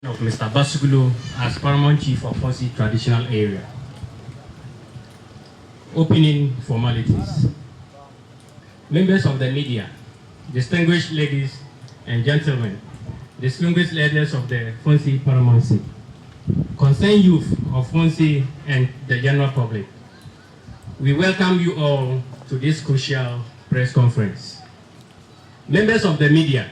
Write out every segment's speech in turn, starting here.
Of Mr. Basugulu as Paramount Chief of Funsi Traditional Area. Opening formalities. Members of the media, distinguished ladies and gentlemen, distinguished leaders of the Funsi Paramountcy, concerned youth of Funsi and the general public, we welcome you all to this crucial press conference. Members of the media,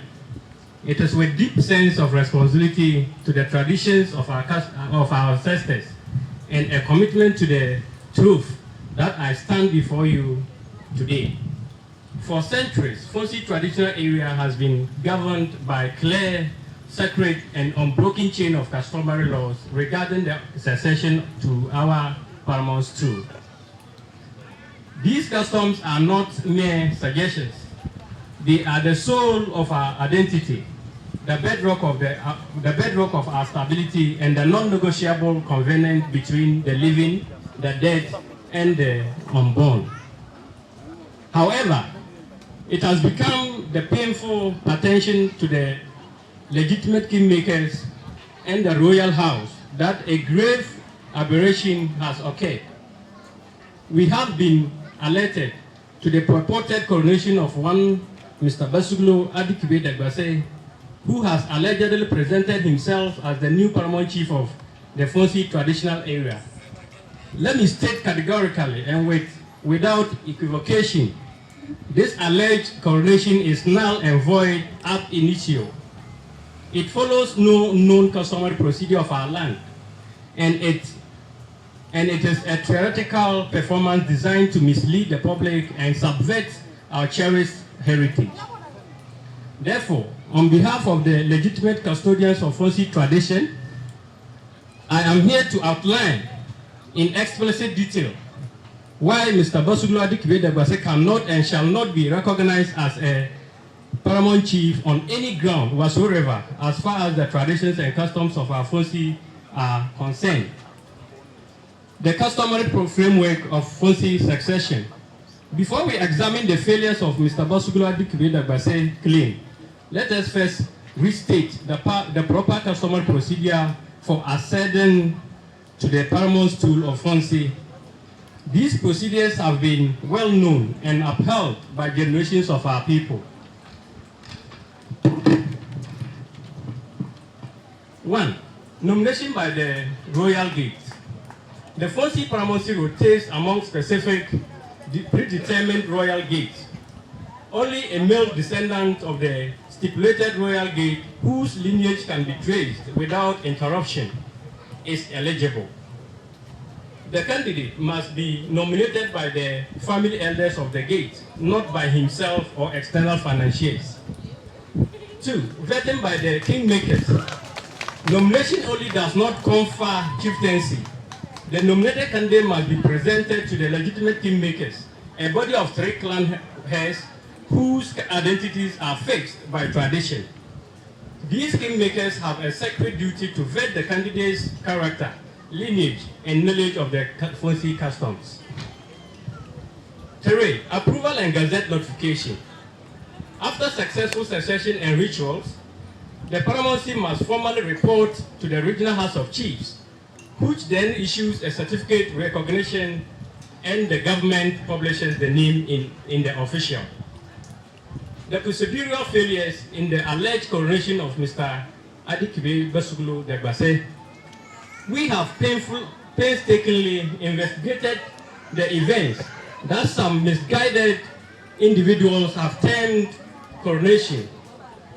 it is with deep sense of responsibility to the traditions of our ancestors and a commitment to the truth that I stand before you today. For centuries, Funsi traditional area has been governed by clear, sacred, and unbroken chain of customary laws regarding the succession to our paramount stool. These customs are not mere suggestions. They are the soul of our identity, the bedrock of our stability, and the non-negotiable covenant between the living, the dead, and the unborn. However, it has become the painful attention to the legitimate kingmakers and the royal house that a grave aberration has occurred. We have been alerted to the purported coronation of one Mr. Basugulu Adikibe Dagbase, who has allegedly presented himself as the new paramount chief of the Funsi traditional area. Let me state categorically and without equivocation, this alleged coronation is null and void ab initio. It follows no known customary procedure of our land, and it is a theoretical performance designed to mislead the public and subvert our cherished heritage. Therefore, on behalf of the legitimate custodians of Funsi tradition, I am here to outline in explicit detail why Mr. Basugulu Adikibe Dagbase cannot and shall not be recognized as a paramount chief on any ground whatsoever as far as the traditions and customs of our Funsi are concerned. The customary framework of Funsi succession. Before we examine the failures of Mr. Basugulu Adikibe Dagbase claim, let us first restate the proper customary procedure for acceding to the paramount stool of Funsi. These procedures have been well known and upheld by generations of our people. 1. Nomination by the royal gate. The Funsi paramountcy rotates among specific predetermined royal gates. Only a male descendant of the stipulated royal gate whose lineage can be traced without interruption is eligible. The candidate must be nominated by the family elders of the gate, not by himself or external financiers. 2. Vetting by the kingmakers. Nomination only does not confer chieftaincy. The nominated candidate must be presented to the legitimate kingmakers, a body of 3 clan heads whose identities are fixed by tradition. These kingmakers have a sacred duty to vet the candidate's character, lineage, and knowledge of the Funsi customs. 3. Approval and gazette notification. After successful succession and rituals, the paramountcy must formally report to the regional House of Chiefs, which then issues a certificate recognition, and the government publishes the name in the official. The procedural failures in the alleged coronation of Mr. Adikibe Basugulu Dagbase. We have painstakingly investigated the events that some misguided individuals have termed coronation.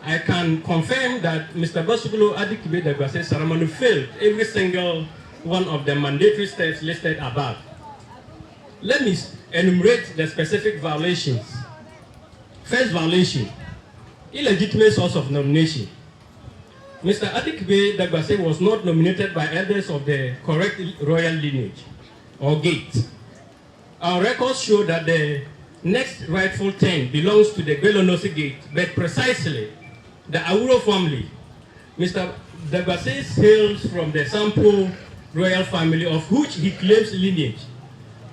I can confirm that Mr. Basugulu Adikibe Dagbase ceremony failed every single one of the mandatory steps listed above. Let me enumerate the specific violations. First violation, illegitimate source of nomination. Mr. Adikibe Dagbase was not nominated by elders of the correct royal lineage or gate. Our records show that the next rightful turn belongs to the Belonosi gate, but precisely the Awuro family. Mr. Dagbase hails from the Sampo royal family of which he claims lineage,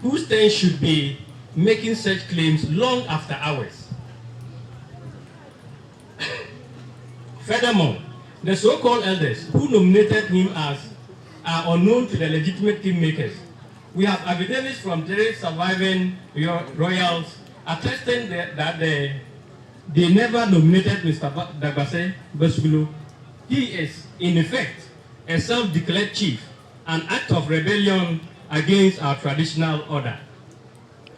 whose turn should be making such claims long after ours. Furthermore, The so-called elders who nominated him as are unknown to the legitimate kingmakers. We have evidence from 3 surviving royals attesting that they never nominated Mr. Dagbase Basuglo. He is, in effect, a self-declared chief, an act of rebellion against our traditional order.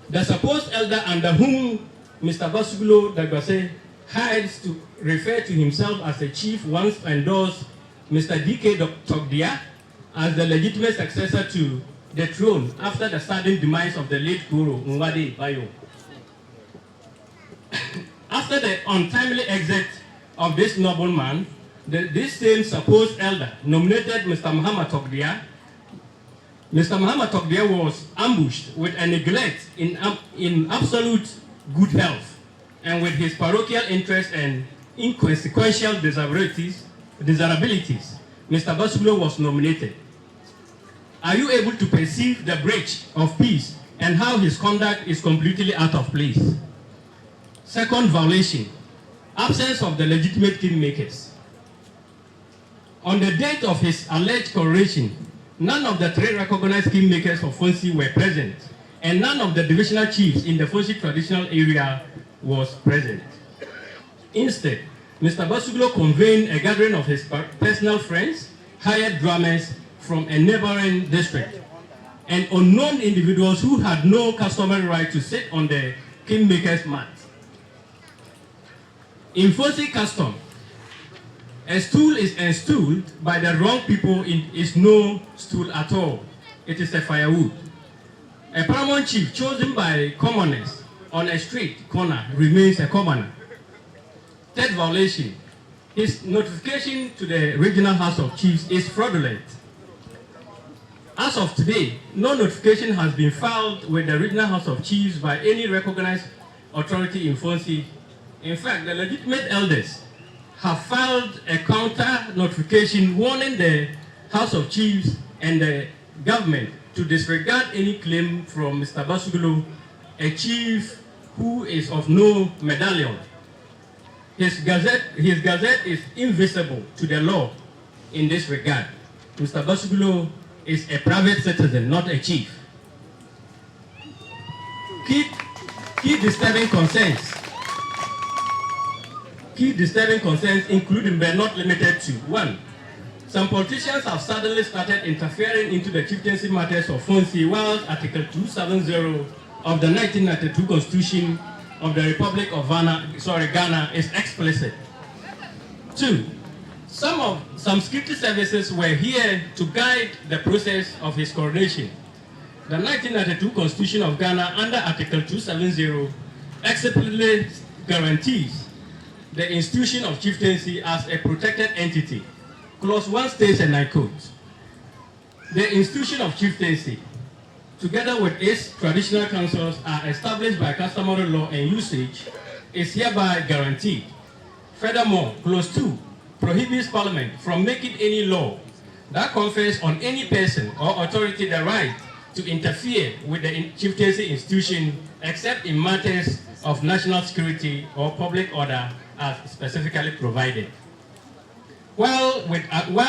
The supposed elder under whom Mr. Basuglo Dagbase hides to refer to himself as a chief once endorsed Mr. D.K. Togdia as the legitimate successor to the throne after the sudden demise of the late Guru Nwade Bayo. After the untimely exit of this nobleman, this same supposed elder nominated Mr. Muhammad Togdia. Mr. Muhammad Togdia was ambushed with a neglect in absolute good health, and with his parochial interests and inconsequential desirabilities, Mr. Basuglo was nominated. Are you able to perceive the breach of peace and how his conduct is completely out of place? Second violation, absence of the legitimate kingmakers. On the date of his alleged coronation, none of the 3 recognized kingmakers of Funsi were present, and none of the divisional chiefs in the Funsi traditional area was present. Instead, Mr. Basuglo convened a gathering of his personal friends, hired drummers from a neighboring district, and unknown individuals who had no customary right to sit on the kingmaker's mat. In Funsi custom, a stool is installed by the wrong people. It is no stool at all. It is a firewood. A paramount chief chosen by commoners on a street corner remains a commoner. Third violation, his notification to the regional House of Chiefs is fraudulent. As of today, no notification has been filed with the regional House of Chiefs by any recognized authority in Funsi. In fact, the legitimate elders have filed a counter notification warning the House of Chiefs and the government to disregard any claim from Mr. Basuglo, a chief who is of no medallion. His gazette is invisible to the law in this regard. Mr. Basuglo is a private citizen, not a chief. Key disturbing concerns. Key disturbing concerns including but not limited to: 1. Some politicians have suddenly started interfering into the chieftaincy matters of Funsi, while Article 270 of the 1992 Constitution of the Republic of Ghana is explicit. 2. Some security services were here to guide the process of his coronation. The 1992 Constitution of Ghana, under Article 270, explicitly guarantees the institution of chieftaincy as a protected entity. Clause 1 states, and I quote, "The institution of chieftaincy, together with its traditional councils, are established by customary law and usage, is hereby guaranteed." Furthermore, Clause 2 prohibits Parliament from making any law that confers on any person or authority the right to interfere with the chieftaincy institution except in matters of national security or public order as specifically provided. While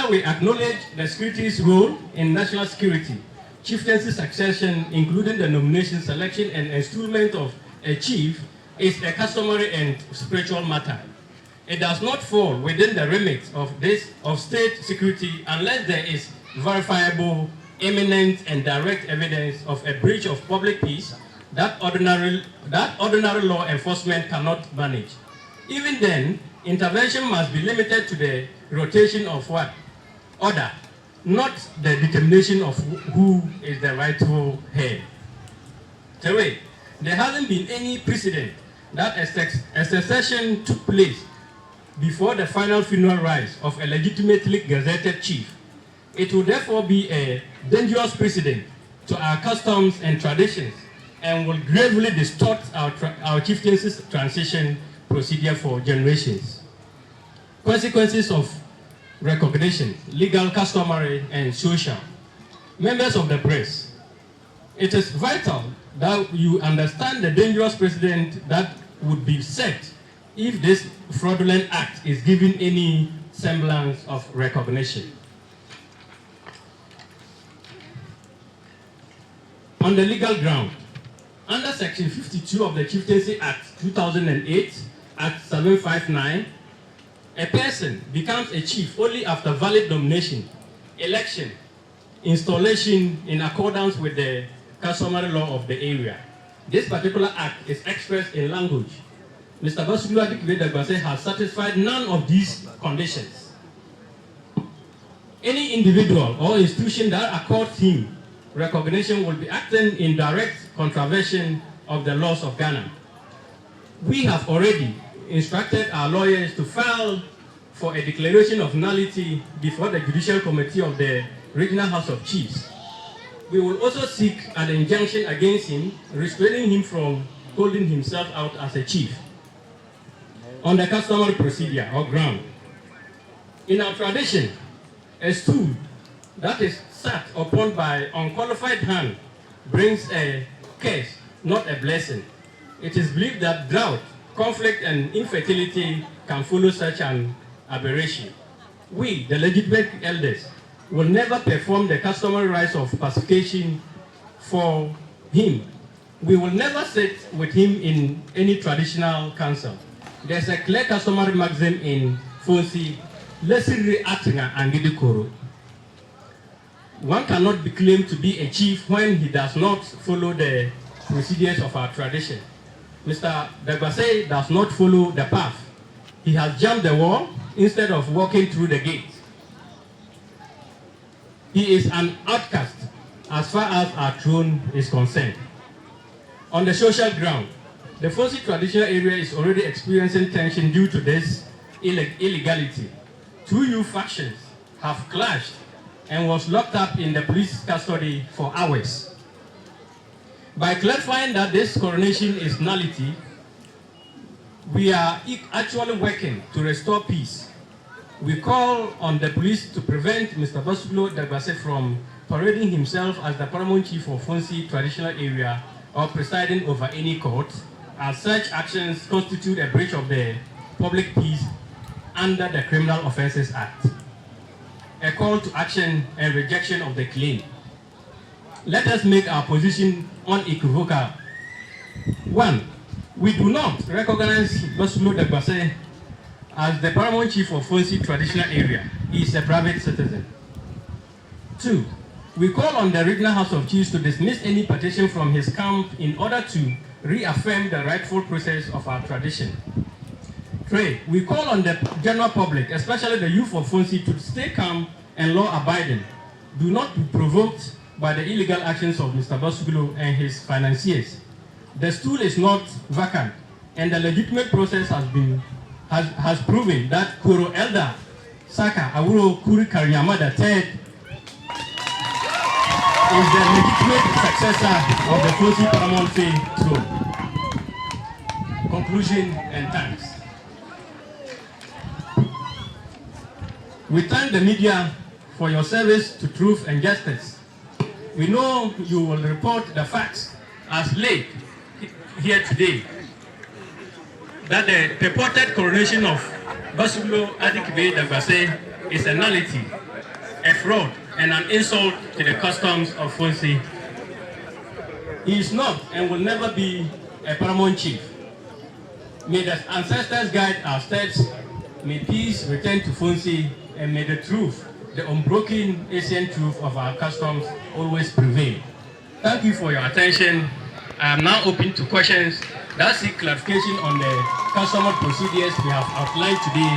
we acknowledge the security's role in national security, chieftaincy succession, including the nomination, selection, and installment of a chief, is a customary and spiritual matter. It does not fall within the remit of state security unless there is verifiable, imminent, and direct evidence of a breach of public peace that ordinary law enforcement cannot manage. Even then, intervention must be limited to the rotation of what? Order, not the determination of who is the rightful head. 3. There hasn't been any precedent that a succession took place before the final funeral rites of a legitimately gazetted chief. It will therefore be a dangerous precedent to our customs and traditions and will gravely distort our chieftaincy's transition procedure for generations. Consequences of recognition, legal, customary, and social. Members of the press, it is vital that you understand the dangerous precedent that would be set if this fraudulent act is given any semblance of recognition. On the legal ground, under Section 52 of the Chieftaincy Act 2008, Act 759, a person becomes a chief only after valid nomination, election, installation in accordance with the customary law of the area. This particular act is expressed in language. Mr. Basuglu Adikwe has satisfied none of these conditions. Any individual or institution that accords him recognition will be acting in direct contravention of the laws of Ghana. We have already instructed our lawyers to file for a declaration of nullity before the Judicial Committee of the Regional House of Chiefs. We will also seek an injunction against him, restraining him from holding himself out as a chief on the customary procedure or ground. In our tradition, a stool that is sat upon by unqualified hand brings a curse, not a blessing. It is believed that drought, conflict, and infertility can follow such an aberration. We, the legitimate elders, will never perform the customary rites of pacification for him. We will never sit with him in any traditional council. There's a clear customary maxim in Funsi, lesiri atinga angidikoro. One cannot be claimed to be a chief when he does not follow the procedures of our tradition. Mr. Dagbase does not follow the path. He has jumped the wall instead of walking through the gate. He is an outcast as far as our throne is concerned. On the social ground, the Funsi traditional area is already experiencing tension due to this illegality. Two youth factions have clashed and was locked up in the police custody for hours. By clarifying that this coronation is nullity, we are actually working to restore peace. We call on the police to prevent Mr. Basuglu Dagbase from parading himself as the Paramount Chief of Funsi traditional area or presiding over any court, as such actions constitute a breach of the public peace under the Criminal Offences Act. A call to action and rejection of the claim. Let us make our position unequivocal. 1. We do not recognize Basuglu Dagbase as the Paramount Chief of Funsi traditional area. He is a private citizen. 2. We call on the Regional House of Chiefs to dismiss any petition from his camp in order to reaffirm the rightful process of our tradition. 3. We call on the general public, especially the youth of Funsi, to stay calm and law-abiding. Do not be provoked by the illegal actions of Mr. Basuglu and his financiers. The stool is not vacant, and the legitimate process has proven that Kuro Elder Saka Awuro Kuri Karyamada III is the legitimate successor of the Funsi Paramount throne. Conclusion and thanks. We thank the media for your service to truth and justice. We know you will report the facts as late here today that the purported coronation of Basuglu Adikwe Dagbase is a nullity, a fraud, and an insult to the customs of Funsi. He is not and will never be a paramount chief. May the ancestors guide our steps. May peace return to Funsi, and may the truth, the unbroken ancient truth of our customs always prevail. Thank you for your attention. I am now open to questions that seek clarification on the customer procedures we have outlined today,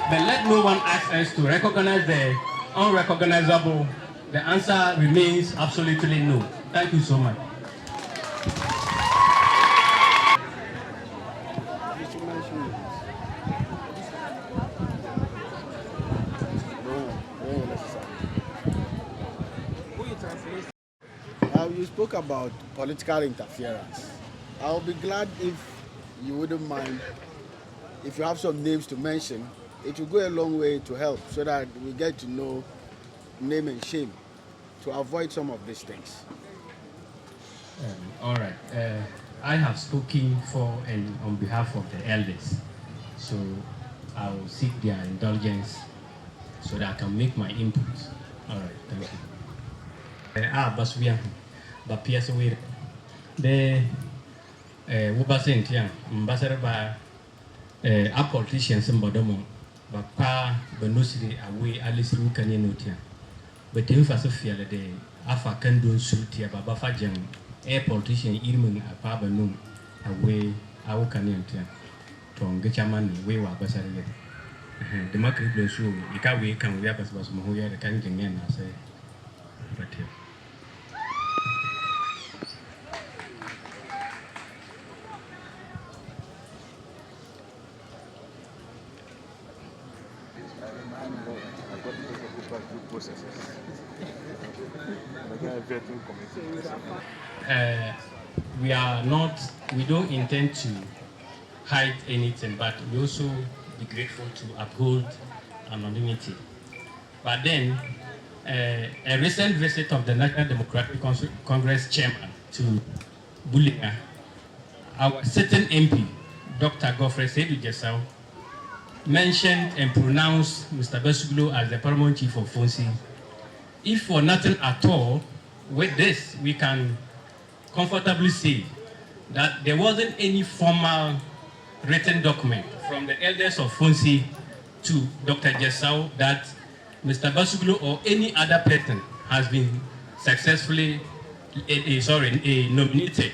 but let no one ask us to recognize the unrecognizable. The answer remains absolutely no. Thank you so much. You spoke about political interference. I'll be glad if you wouldn't mind if you have some names to mention. It will go a long way to help so that we get to know name and shame to avoid some of these things. All right. I have spoken for and on behalf of the elders, so I will seek their indulgence so that I can make my inputs. All right, thank you. Basuya, but PS with the Wubasentian, Ambassador by a politician, some bodomo, but pa Benusri away Alice Rukanyanotia. But in Fasofia, the Afa can do Sultia, Baba Fajan, a politician, Irman, a Pabanum, away our Canyantia. Tom Gachaman, we were Basari. The market blows through, you can't wait, can we have us was Mohoya, the Kanyan, I say. But here. We don't intend to hide anything, but we also be grateful to uphold anonymity. But then, a recent visit of the National Democratic Congress chairman to Bulia, our sitting MP, Dr. Godfrey Sedu Jesau, mentioned and pronounced Mr. Besuglo as the Paramount Chief of Funsi. If for nothing at all, with this, we can comfortably say that there wasn't any formal written document from the elders of Funsi to Dr. Jesau that Mr. Basuglo or any other person has been successfully nominated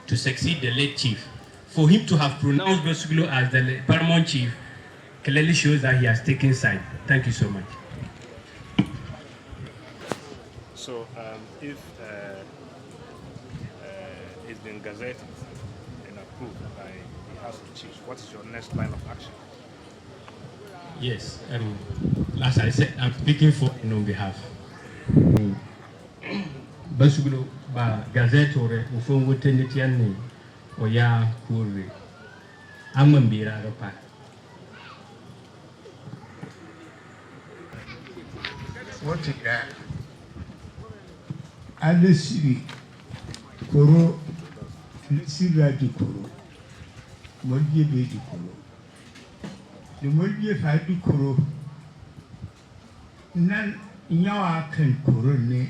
to succeed the late chief. For him to have pronounced Basuglo as the Paramount Chief clearly shows that he has taken side. Thank you so much. So if it's been gazetted and approved by the House of Chiefs, what is your next line of action? Yes, as I said, I'm speaking for on behalf. Basuglo ba gazette or ufo wotenitiane oya kure amambira ropa. What is that? Alesiri koro lesira di koro modie be di koro the modie fa di koro nan nyawa kan koro ne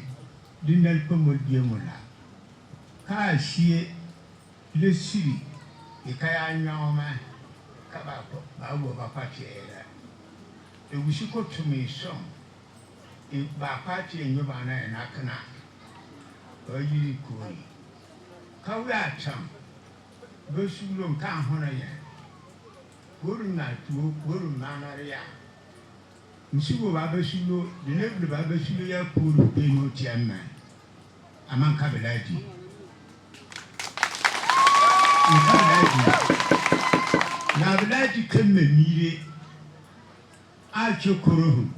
dinal ko modie mula ka shie lesiri e kaya nyawa ma ka ba ko ba wo ba pa tiera e wushi ko tumi so e ba pa tie nyoba na na kana oyi koi kawe acham besulum kan hono ye woru na tuo woru manare ya msibo ba besulo de nebu ba besulo ya puru be no tiamma aman kabelaji na belaji kemme mire a chokoro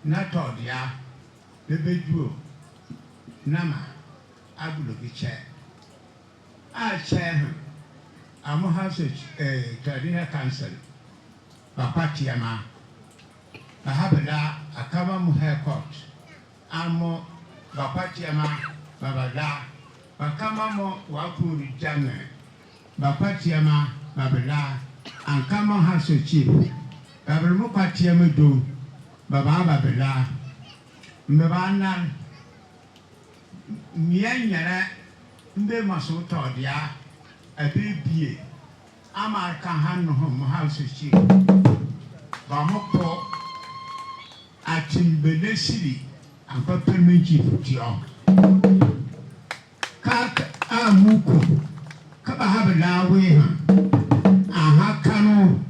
na todia bebeduo nama abulo biche a chair amo house traditional council bapatiama bahabela akaba mu high court amo bapatiama babala bakama mo wakuri jange bapatiama babela ankama house chief babelmo patiama do baba babela mbana Mianyara mbe maso todia abibie amarka hanno hom house chief ba mokko atimbelesiri ampa permanent chief tio ka amuko ka ba habla we ha aha kanu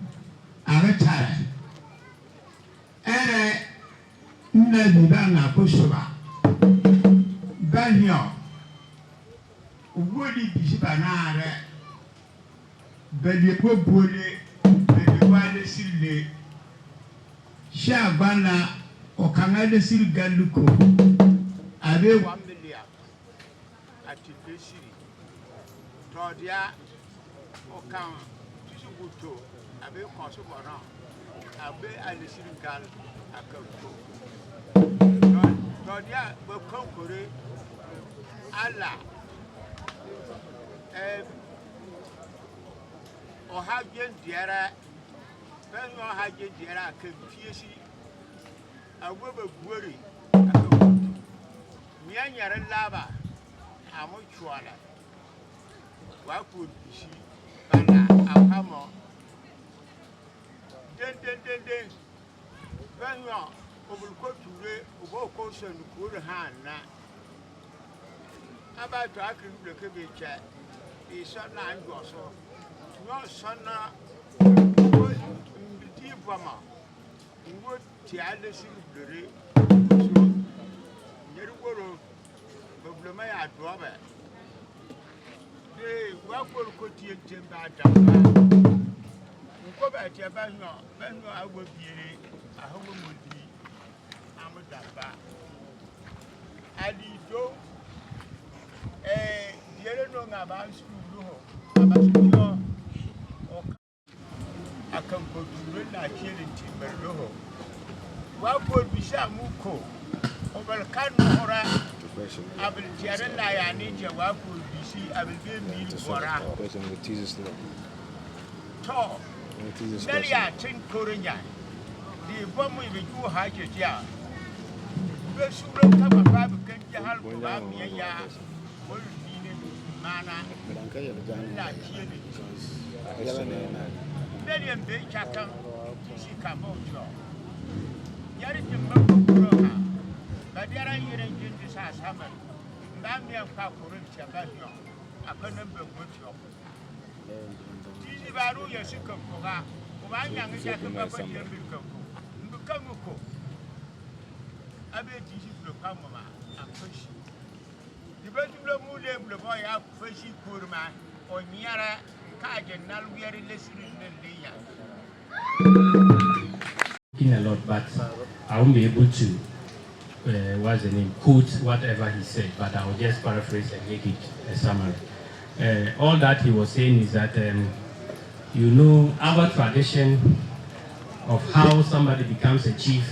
aretare ere nna bibana kosoba Banyo Wodi Bishibanare Bedi Bobole Bedi Wale Sile Shabana Okanade Sil Galuko Abe 1 million Ati Pesiri Todia Okan Tisubuto Abe Konsuboran Abe Alisiri Gal Akanko Todia Bokonkore Allah Ohagen Diara Ben Ohagen Diara can Piesi I will be worried. Mianyara lava, I'm a chuala. What could she? I'll come on. Then, when you are over to coast and good hand now. About to act in the cabbage, the son and also. No son, deep woman. Would Tialus in the ray. So, you will go Maya Drobber. They work for Coty and Timber. Go back to your banner, I will be a home would be. I'm a dabba. I did go. The other no about school, about school. I come go to run like here in Timber. What would be some muko over Canora? I will tell I need your work will be see. I will give me for a person with Jesus. Tall. Nelia Tin Korean. The bomb will be too high to jar. The sugar come a Bible can you help me a yard? What is mana? Like here Million big chakam, she come out. Yarity but there are here in this house, Hammer. Mammy and Papa, I couldn't be good job. Baru ya suka kuga kuma yang ya ka ba ya bilka ku kan ko abe tiji lo kamma am fashi dibatu lo mu le lo ba ya fashi kurma o miara ka jennal wiyari lesiri ne a lot, but I won't be able to what's the name, quote whatever he said, but I will just paraphrase and make it a summary. All that he was saying is that you know, our tradition of how somebody becomes a chief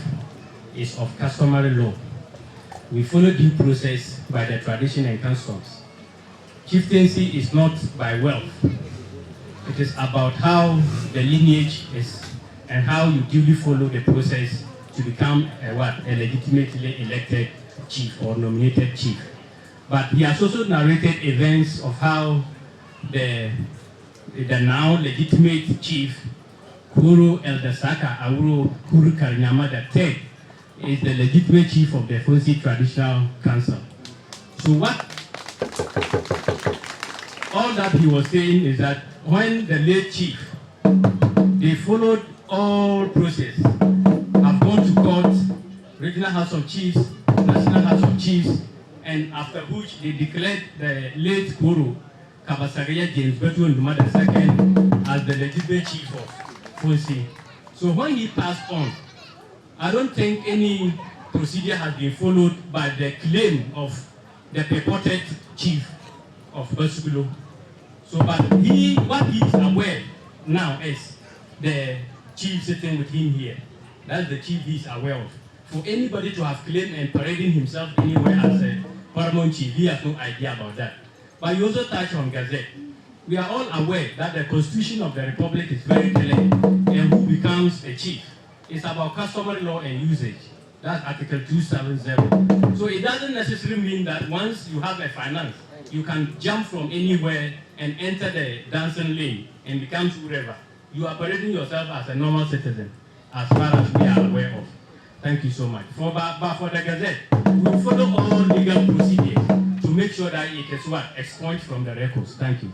is of customary law. We follow due process by the tradition and customs. Chieftaincy is not by wealth. It is about how the lineage is and how you duly follow the process to become a legitimately elected chief or nominated chief. But he has also narrated events of how the now legitimate chief, Kuru Eldasaka Auro Kuru Karinyama III, is the legitimate chief of the Funsi Traditional Council. So all that he was saying is that when the late chief, they followed all process, have gone to court, Regional House of Chiefs, National House of Chiefs, and after which they declared the late Kuru Kabasagaya James Betu Nduma II as the legitimate chief of Funsi. So when he passed on, I don't think any procedure has been followed by the claim of the purported chief of Basukulo. So, but what he is aware now is the chief sitting with him here. That's the chief he is aware of. For anybody to have claimed and parading himself anywhere as a Paramount chief, he has no idea about that. But you also touched on Gazette. We are all aware that the Constitution of the Republic is very clear, and who becomes a chief. It's about customary law and usage. That's Article 270. So it doesn't necessarily mean that once you have a finance, you can jump from anywhere and enter the dancing lane and become whoever. You are parading yourself as a normal citizen, as far as we are aware of. Thank you so much. For the Gazette, we will follow all legal procedures to make sure that it is expunged from the records. Thank you.